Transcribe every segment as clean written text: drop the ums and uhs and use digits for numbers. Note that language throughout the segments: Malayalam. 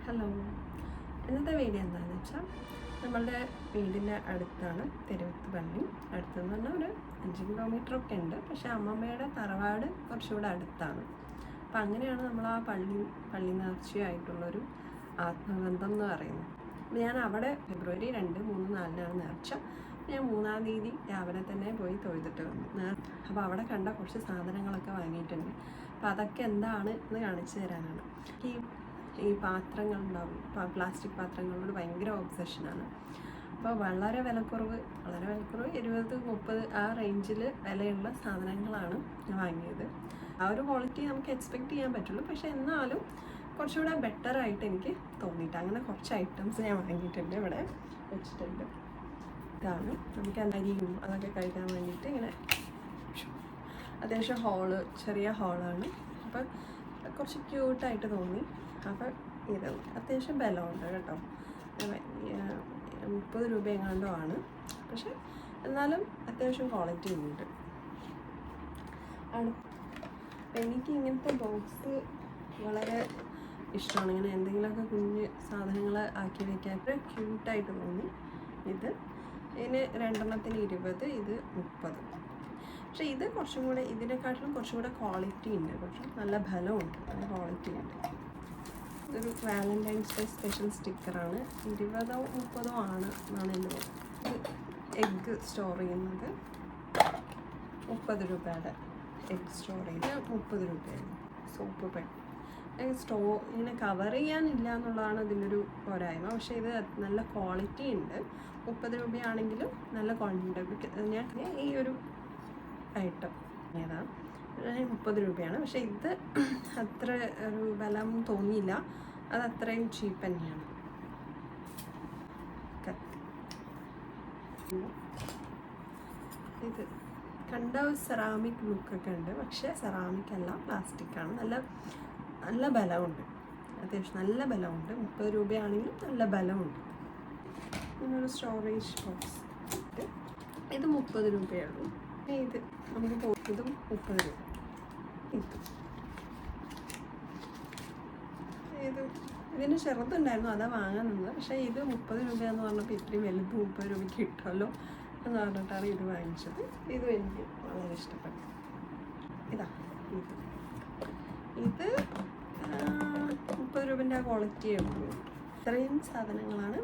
ഹലോ, ഇന്നത്തെ വീഡിയോ എന്താണെന്ന് വെച്ചാൽ നമ്മളുടെ വീടിൻ്റെ അടുത്താണ് തിരുവത്ത് പള്ളി. അടുത്തെന്ന് പറഞ്ഞാൽ ഒരു 5 കിലോമീറ്ററൊക്കെ ഉണ്ട്. പക്ഷേ അമ്മമ്മയുടെ തറവാട് കുറച്ചുകൂടെ അടുത്താണ്. അപ്പം അങ്ങനെയാണ് നമ്മൾ ആ പള്ളി നേർച്ചയായിട്ടുള്ളൊരു ആത്മബന്ധം എന്ന് പറയുന്നത്. ഞാൻ അവിടെ ഫെബ്രുവരി 2, 3, 4 നേർച്ച. ഞാൻ 3-ാം തീയതി രാവിലെ തന്നെ പോയി തൊഴുതിട്ട് വന്നു. അപ്പോൾ അവിടെ കണ്ട കുറച്ച് സാധനങ്ങളൊക്കെ വാങ്ങിയിട്ടുണ്ട്. അപ്പോൾ അതൊക്കെ എന്താണ് എന്ന് കാണിച്ചു തരാനാണ്. ഈ പാത്രങ്ങളുണ്ടാവും, പ്ലാസ്റ്റിക് പാത്രങ്ങളോട് ഭയങ്കര ഒബ്സഷനാണ്. അപ്പോൾ വളരെ വിലക്കുറവ് 20-30 ആ റേഞ്ചിൽ വിലയുള്ള സാധനങ്ങളാണ് ഞാൻ വാങ്ങിയത്. ആ ഒരു ക്വാളിറ്റി നമുക്ക് എക്സ്പെക്റ്റ് ചെയ്യാൻ പറ്റുള്ളൂ. പക്ഷേ എന്നാലും കുറച്ചുകൂടെ ബെറ്ററായിട്ട് എനിക്ക് തോന്നിയിട്ട് അങ്ങനെ കുറച്ച് ഐറ്റംസ് ഞാൻ വാങ്ങിയിട്ടുണ്ട്. ഇവിടെ വെച്ചിട്ടുണ്ട്. ഇതാണ് നമുക്ക് അരിയും അതൊക്കെ കഴിക്കാൻ വേണ്ടിയിട്ട് ഇങ്ങനെ അത്യാവശ്യം ചെറിയ ഹോളാണ്. അപ്പോൾ കുറച്ച് ക്യൂട്ടായിട്ട് തോന്നി. അപ്പോൾ ഇത് അത്യാവശ്യം ബലമുണ്ട് കേട്ടോ. 30 രൂപ എങ്ങാണ്ടോ ആണ്. പക്ഷെ എന്നാലും അത്യാവശ്യം ക്വാളിറ്റി ഉണ്ട്. എനിക്ക് ഇങ്ങനത്തെ ബോക്സ് വളരെ ഇഷ്ടമാണ്. ഇങ്ങനെ എന്തെങ്കിലുമൊക്കെ കുഞ്ഞ് സാധനങ്ങൾ ആക്കി വയ്ക്കാൻ ക്യൂട്ടായിട്ട് തോന്നി. ഇതിന് 2-ത്തിന് 20, ഇത് 30. പക്ഷേ ഇത് കുറച്ചും കൂടെ ഇതിനെക്കാട്ടിലും കുറച്ചും കൂടെ ക്വാളിറ്റി ഉണ്ട്. കുറച്ച് നല്ല ബലമുണ്ട്, നല്ല ക്വാളിറ്റി ഉണ്ട്. ഇതൊരു വാലന്റൈൻസ് ഡേ സ്പെഷ്യൽ സ്റ്റിക്കറാണ്. 20-ഓ 30-ഓ ആണ് എന്നാണ് എൻ്റെ തോന്നുന്നത്. എഗ്ഗ് സ്റ്റോർ ചെയ്യുന്നത് 30 രൂപയുടെ എഗ്ഗ് സ്റ്റോർ ചെയ്യുന്നത് 30 രൂപയാണ്. സോപ്പ് പെൻ ഇങ്ങനെ കവർ ചെയ്യാനില്ല എന്നുള്ളതാണ് ഇതിനൊരു പോരായ്മ. പക്ഷേ ഇത് നല്ല ക്വാളിറ്റി ഉണ്ട്. 30 രൂപയാണെങ്കിലും നല്ല ക്വാണ്ടിറ്റി. ഞാൻ ഈ ഒരു ഐറ്റം ഏതാണ് 30 രൂപയാണ്. പക്ഷേ ഇത് അത്ര ഒരു ബലം തോന്നിയില്ല. അത് അത്രയും ചീപ്പ് തന്നെയാണ്. ഇത് കണ്ട സെറാമിക് ലുക്കൊക്കെ ഉണ്ട്. പക്ഷേ സെറാമിക് അല്ല, പ്ലാസ്റ്റിക്കാണ്. നല്ല ബലമുണ്ട്. അത്യാവശ്യം നല്ല ബലമുണ്ട്. 30 രൂപയാണെങ്കിലും നല്ല ബലമുണ്ട്. ഇങ്ങനൊരു സ്റ്റോറേജ് ബോക്സ്. ഇത് 30 രൂപയുള്ളൂ. ഇത് നമുക്ക് ഇതും 30 രൂപ. ഇതിന് ചെറുതുണ്ടായിരുന്നു, അതാ വാങ്ങാൻ നിന്നത്. പക്ഷേ ഇത് 30 രൂപയെന്ന് പറഞ്ഞപ്പോൾ ഇത്രയും വലുത് 30 രൂപയ്ക്ക് കിട്ടുമല്ലോ എന്ന് പറഞ്ഞിട്ടാണ് ഇത് വാങ്ങിച്ചത്. ഇതും എനിക്ക് വളരെ ഇഷ്ടപ്പെട്ടു. ഇത് 30 രൂപൻ്റെ ആ ക്വാളിറ്റിയേ ഉള്ളൂ. ഇത്രയും സാധനങ്ങളാണ്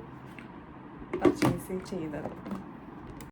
പർച്ചേസ് ചെയ്തത്.